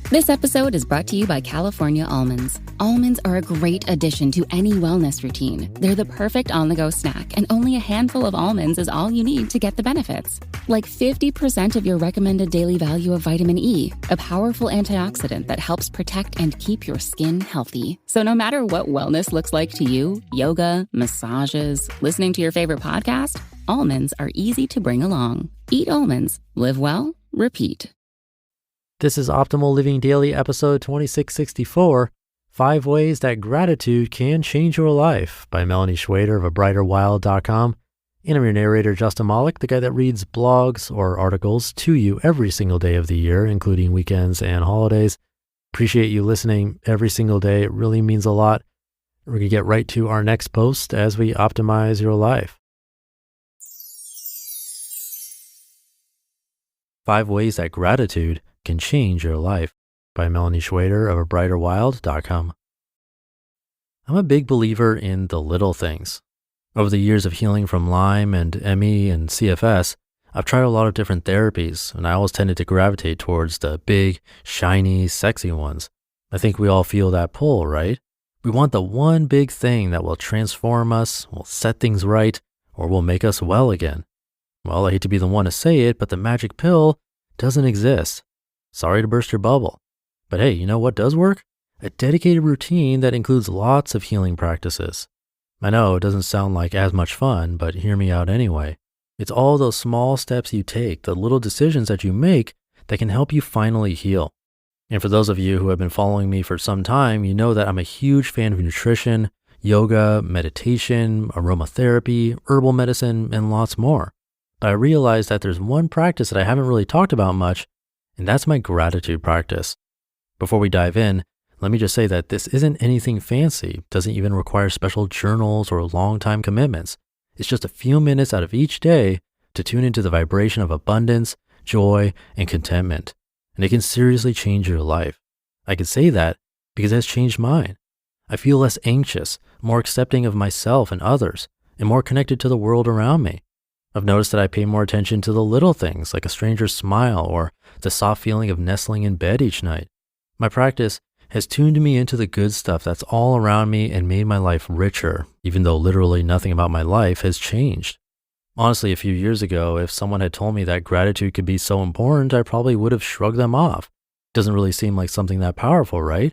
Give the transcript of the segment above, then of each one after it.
This episode is brought to you by California Almonds. Almonds are a great addition to any wellness routine. They're the perfect on-the-go snack, and only a handful of almonds is all you need to get the benefits. Like 50% of your recommended daily value of vitamin E, a powerful antioxidant that helps protect and keep your skin healthy. So no matter what wellness looks like to you, yoga, massages, listening to your favorite podcast, almonds are easy to bring along. Eat almonds. Live well. Repeat. This is Optimal Living Daily, episode 2664, 5 Ways That Gratitude Can Change Your Life by Melani Schweder of abrighterwild.com. And I'm your narrator, Justin Malik, the guy that reads blogs or articles to you every single day of the year, including weekends and holidays. Appreciate you listening every single day. It really means a lot. We're going to get right to our next post as we optimize your life. 5 Ways That Gratitude Can Change Your Life by Melani Schweder of abrighterwild.com. I'm a big believer in the little things. Over the years of healing from Lyme and ME and CFS, I've tried a lot of different therapies, and I always tended to gravitate towards the big, shiny, sexy ones. I think we all feel that pull, right? We want the one big thing that will transform us, will set things right, or will make us well again. Well, I hate to be the one to say it, but the magic pill doesn't exist. Sorry to burst your bubble. But hey, you know what does work? A dedicated routine that includes lots of healing practices. I know it doesn't sound like as much fun, but hear me out anyway. It's all those small steps you take, the little decisions that you make that can help you finally heal. And for those of you who have been following me for some time, you know that I'm a huge fan of nutrition, yoga, meditation, aromatherapy, herbal medicine, and lots more. But I realized that there's one practice that I haven't really talked about much, and that's my gratitude practice. Before we dive in, let me just say that this isn't anything fancy, doesn't even require special journals or long time commitments. It's just a few minutes out of each day to tune into the vibration of abundance, joy, and contentment. And it can seriously change your life. I can say that because it has changed mine. I feel less anxious, more accepting of myself and others, and more connected to the world around me. I've noticed that I pay more attention to the little things like a stranger's smile or the soft feeling of nestling in bed each night. My practice has tuned me into the good stuff that's all around me and made my life richer, even though literally nothing about my life has changed. Honestly, a few years ago, if someone had told me that gratitude could be so important, I probably would have shrugged them off. Doesn't really seem like something that powerful, right?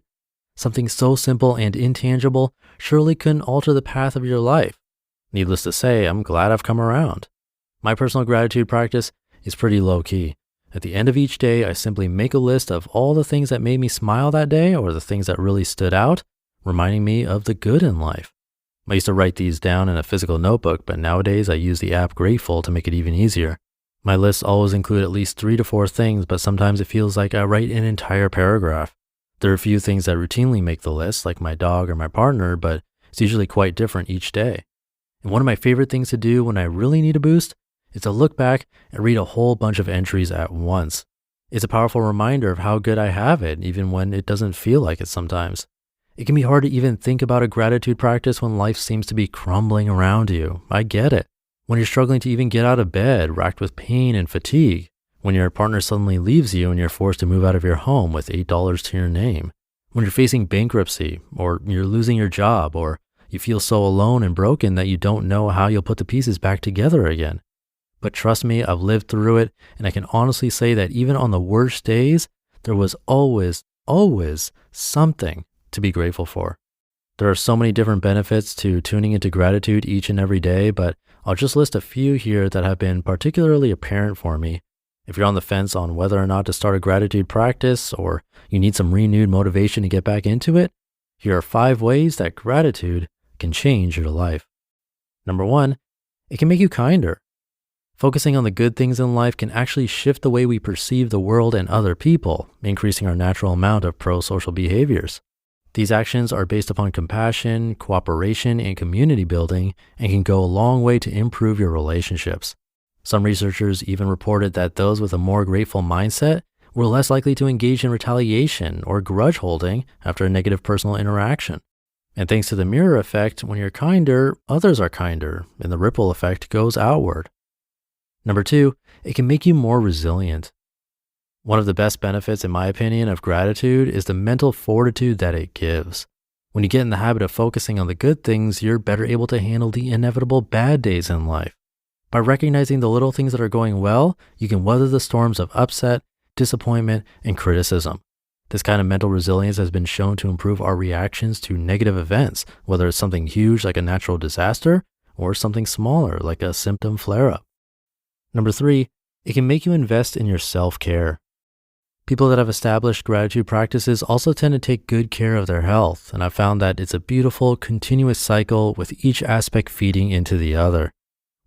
Something so simple and intangible surely couldn't alter the path of your life. Needless to say, I'm glad I've come around. My personal gratitude practice is pretty low key. At the end of each day, I simply make a list of all the things that made me smile that day or the things that really stood out, reminding me of the good in life. I used to write these down in a physical notebook, but nowadays I use the app Grateful to make it even easier. My lists always include at least 3 to 4 things, but sometimes it feels like I write an entire paragraph. There are a few things that routinely make the list, like my dog or my partner, but it's usually quite different each day. And one of my favorite things to do when I really need a boost is to look back and read a whole bunch of entries at once. It's a powerful reminder of how good I have it, even when it doesn't feel like it sometimes. It can be hard to even think about a gratitude practice when life seems to be crumbling around you. I get it. When you're struggling to even get out of bed, racked with pain and fatigue. When your partner suddenly leaves you and you're forced to move out of your home with $8 to your name. When you're facing bankruptcy, or you're losing your job, or you feel so alone and broken that you don't know how you'll put the pieces back together again. But trust me, I've lived through it, and I can honestly say that even on the worst days, there was always something to be grateful for. There are so many different benefits to tuning into gratitude each and every day, but I'll just list a few here that have been particularly apparent for me. If you're on the fence on whether or not to start a gratitude practice, or you need some renewed motivation to get back into it, here are 5 ways that gratitude can change your life. Number 1, it can make you kinder. Focusing on the good things in life can actually shift the way we perceive the world and other people, increasing our natural amount of pro-social behaviors. These actions are based upon compassion, cooperation, and community building, and can go a long way to improve your relationships. Some researchers even reported that those with a more grateful mindset were less likely to engage in retaliation or grudge holding after a negative personal interaction. And thanks to the mirror effect, when you're kinder, others are kinder, and the ripple effect goes outward. Number 2, it can make you more resilient. One of the best benefits, in my opinion, of gratitude is the mental fortitude that it gives. When you get in the habit of focusing on the good things, you're better able to handle the inevitable bad days in life. By recognizing the little things that are going well, you can weather the storms of upset, disappointment, and criticism. This kind of mental resilience has been shown to improve our reactions to negative events, whether it's something huge like a natural disaster or something smaller like a symptom flare-up. Number 3, it can make you invest in your self-care. People that have established gratitude practices also tend to take good care of their health, and I've found that it's a beautiful, continuous cycle with each aspect feeding into the other.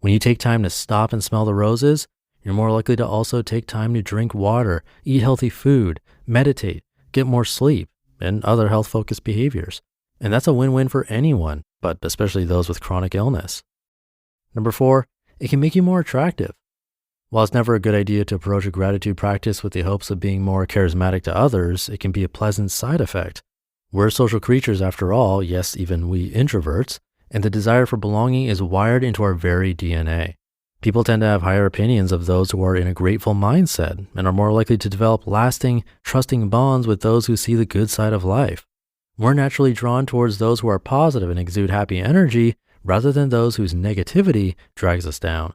When you take time to stop and smell the roses, you're more likely to also take time to drink water, eat healthy food, meditate, get more sleep, and other health-focused behaviors. And that's a win-win for anyone, but especially those with chronic illness. Number 4, it can make you more attractive. While it's never a good idea to approach a gratitude practice with the hopes of being more charismatic to others, it can be a pleasant side effect. We're social creatures after all, yes, even we introverts, and the desire for belonging is wired into our very DNA. People tend to have higher opinions of those who are in a grateful mindset and are more likely to develop lasting, trusting bonds with those who see the good side of life. We're naturally drawn towards those who are positive and exude happy energy rather than those whose negativity drags us down.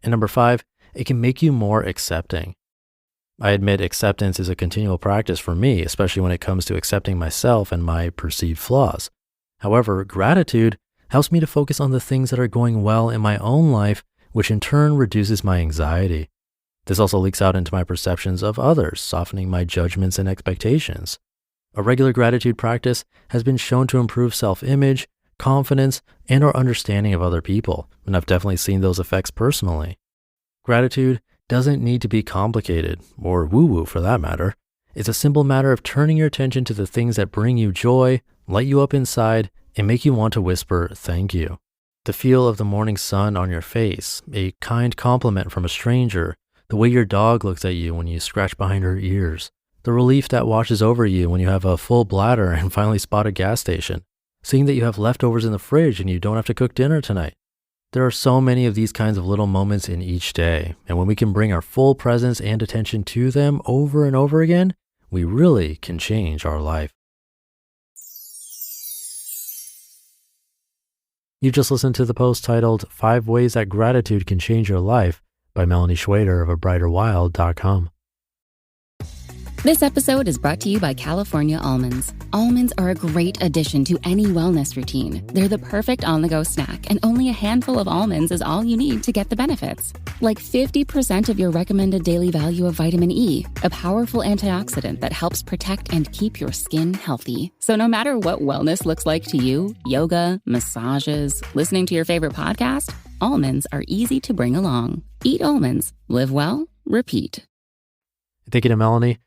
And number 5, it can make you more accepting. I admit acceptance is a continual practice for me, especially when it comes to accepting myself and my perceived flaws. However, gratitude helps me to focus on the things that are going well in my own life, which in turn reduces my anxiety. This also leaks out into my perceptions of others, softening my judgments and expectations. A regular gratitude practice has been shown to improve self-image, confidence, and our understanding of other people, and I've definitely seen those effects personally. Gratitude doesn't need to be complicated, or woo-woo for that matter. It's a simple matter of turning your attention to the things that bring you joy, light you up inside, and make you want to whisper thank you. The feel of the morning sun on your face, a kind compliment from a stranger, the way your dog looks at you when you scratch behind her ears, the relief that washes over you when you have a full bladder and finally spot a gas station, seeing that you have leftovers in the fridge and you don't have to cook dinner tonight. There are so many of these kinds of little moments in each day, and when we can bring our full presence and attention to them over and over again, we really can change our life. You just listened to the post titled 5 Ways That Gratitude Can Change Your Life by Melani Schweder of abrighterwild.com. This episode is brought to you by California almonds. Almonds are a great addition to any wellness routine. They're the perfect on-the-go snack, and only a handful of almonds is all you need to get the benefits. Like 50% of your recommended daily value of vitamin E, a powerful antioxidant that helps protect and keep your skin healthy. So no matter what wellness looks like to you, yoga, massages, listening to your favorite podcast, almonds are easy to bring along. Eat almonds. Live well. Repeat. Thank you to Melanie.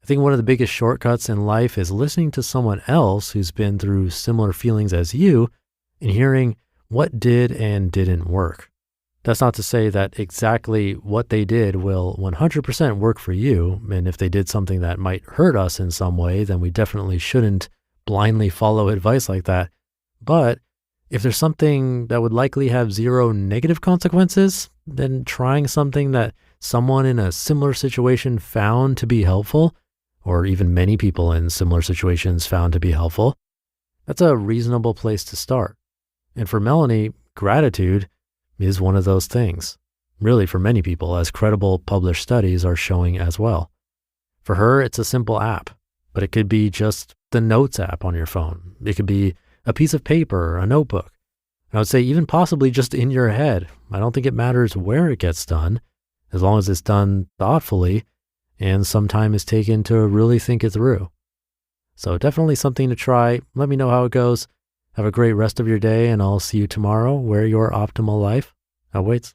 I think one of the biggest shortcuts in life is listening to someone else who's been through similar feelings as you and hearing what did and didn't work. That's not to say that exactly what they did will 100% work for you. And if they did something that might hurt us in some way, then we definitely shouldn't blindly follow advice like that. But if there's something that would likely have 0 negative consequences, then trying something that someone in a similar situation found to be helpful, or even many people in similar situations found to be helpful, that's a reasonable place to start. And for Melanie, gratitude is one of those things, really for many people, as credible published studies are showing as well. For her, it's a simple app, but it could be just the Notes app on your phone. It could be a piece of paper, a notebook. I would say even possibly just in your head. I don't think it matters where it gets done, as long as it's done thoughtfully and some time is taken to really think it through. So definitely something to try. Let me know how it goes. Have a great rest of your day, and I'll see you tomorrow where your optimal life awaits.